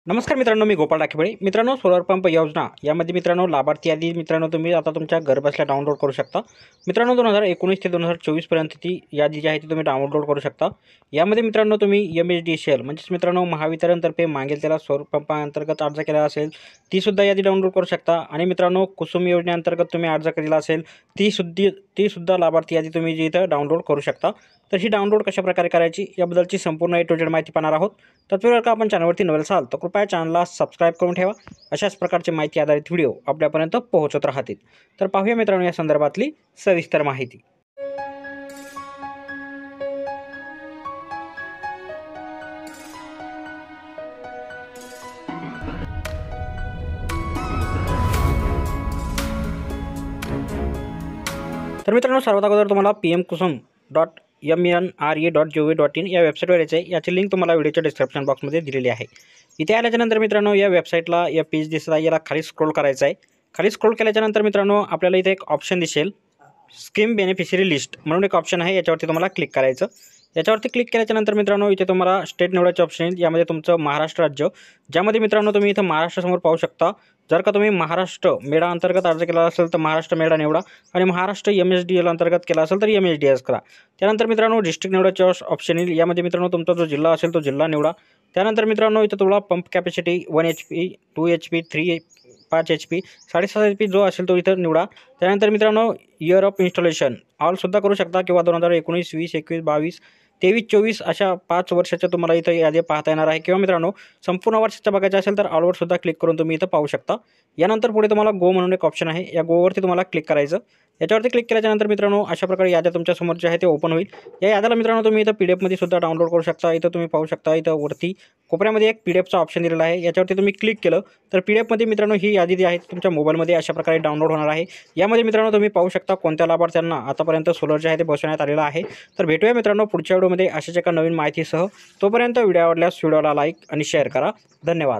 नमस्कार मित्रांनो, मी गोपाळ राखेबळे. मित्रांनो, सोलर पंप योजना यामध्ये मित्रांनो लाभार्थी यादी मित्रांनो तुम्ही आता तुमच्या घरबसल्या डाउनलोड करू शकता. मित्रांनो 2019 ते 2024 पर्यंत ती यादी जी आहे ती तुम्ही डाउनलोड करू शकता. यामध्ये मित्रांनो तुम्ही MSDCL म्हणजेच मित्रांनो महावितरणतर्फे मागेल त्याला सौर पंपाअंतर्गत अर्ज केला असेल ती सुद्धा यादी डाउनलोड करू शकता. आणि मित्रांनो कुसुम योजनेअंतर्गत तुम्ही अर्ज केलेला असेल ती सुद्धा लाभार्थी यादी तुम्ही जी इथं डाउनलोड करू शकता. तर ही डाउनलोड कशाप्रकारे करायची याबद्दलची संपूर्ण A to Z माहिती पाहणार आहोत. तत्पूर्वी का आपण चॅनलवरती नवीन असाल तर कृपया चॅनलला सबस्क्राईब करून ठेवा. अशाच प्रकारची माहिती आधारित व्हिडिओ आपल्यापर्यंत पोहोचत राहतील. तर पाहूया मित्रांनो या संदर्भातली सविस्तर माहिती. तर मित्रांनो सर्वात अगोदर तुम्हाला pmkusum.mnre.gov.in या वेबसाईटवर यायचं आहे. याची लिंक तुम्हाला व्हिडिओच्या डिस्क्रिप्शन बॉक्समध्ये दिलेली आहे. इथे आल्याच्यानंतर मित्रांनो या वेबसाईटला या पेज दिसत आहे, याला खाली स्क्रोल करायचं आहे. खाली स्क्रोल केल्याच्यानंतर मित्रांनो आपल्याला इथे एक ऑप्शन दिसेल, स्कीम बेनिफिशियरी लिस्ट म्हणून एक ऑप्शन आहे. याच्यावरती तुम्हाला क्लिक करायचं. याच्यावरती क्लिक केल्याच्यानंतर मित्रांनो इथे तुम्हाला स्टेट निवडायचे ऑप्शन येईल. यामध्ये तुमचं महाराष्ट्र राज्य, ज्यामध्ये मित्रांनो तुम्ही इथं महाराष्ट्रासमोर पाहू शकता. जर का तुम्ही महाराष्ट्र मेळा अंतर्गत अर्ज केला असेल तर महाराष्ट्र मेळा निवडा आणि महाराष्ट्र MSDL अंतर्गत केला असेल तर MSDS करा. त्यानंतर मित्रांनो डिस्ट्रिक्ट निवडायचे ऑप्शन येईल. यामध्ये मित्रांनो तुमचा जो जिल्हा असेल तो जिल्हा निवडा. त्यानंतर मित्रांनो इथं तुम्हाला pump capacity 1 HP 2 HP 5 HP 7.5 HP जो असेल तो इथं निवडा. त्यानंतर मित्रांनो इयर ऑफ इन्स्टॉलेशन ऑलसुद्धा करू शकता किंवा 2019, 20, 21, 22, 23, 24 अशा 5 वर्षाच्या तुम्हाला इथं यादी पाहता येणार आहे. किंवा मित्रांनो संपूर्ण वर्षाच्या बघायचं असेल तर ऑलवर सुद्धा क्लिक करून तुम्ही इथं पाहू शकता. यानंतर पुढे तुम्हाला गो म्हणून एक ऑप्शन आहे. या गोवरती तुम्हाला क्लिक करायचं. याच्यावरती क्लिक केल्याच्यानंतर मित्रांनो अशा प्रकारे याद्या तुमच्या समोर जे आहे ते ओपन होईल. या याद्याला मित्रांनो तुम्ही इथं PDF मध्ये सुद्धा डाउनलोड करू शकता. इथं तुम्ही पाहू शकता, इथं वरती कोपऱ्यामध्ये एक PDFचा ऑप्शन दिलेला आहे. याच्यावरती तुम्ही क्लिक केलं तर PDF मध्ये मित्रांनो ही यादी जी आहे तुमच्या मोबाईलमध्ये अशा प्रकारे डाउनलोड होणार आहे. यामध्ये मित्रांनो तुम्ही पाहू शकता कोणत्या लाभार्थ्यांना आतापर्यंत सोलर जे आहे ते बसवण्यात आलेलं आहे. तर भेटूया मित्रांनो पुढच्या व्हिडिओमध्ये अशाच एका नवीन माहितीसह. तोपर्यंत व्हिडिओ आवडल्यास व्हिडिओला लाईक आणि शेअर करा. धन्यवाद.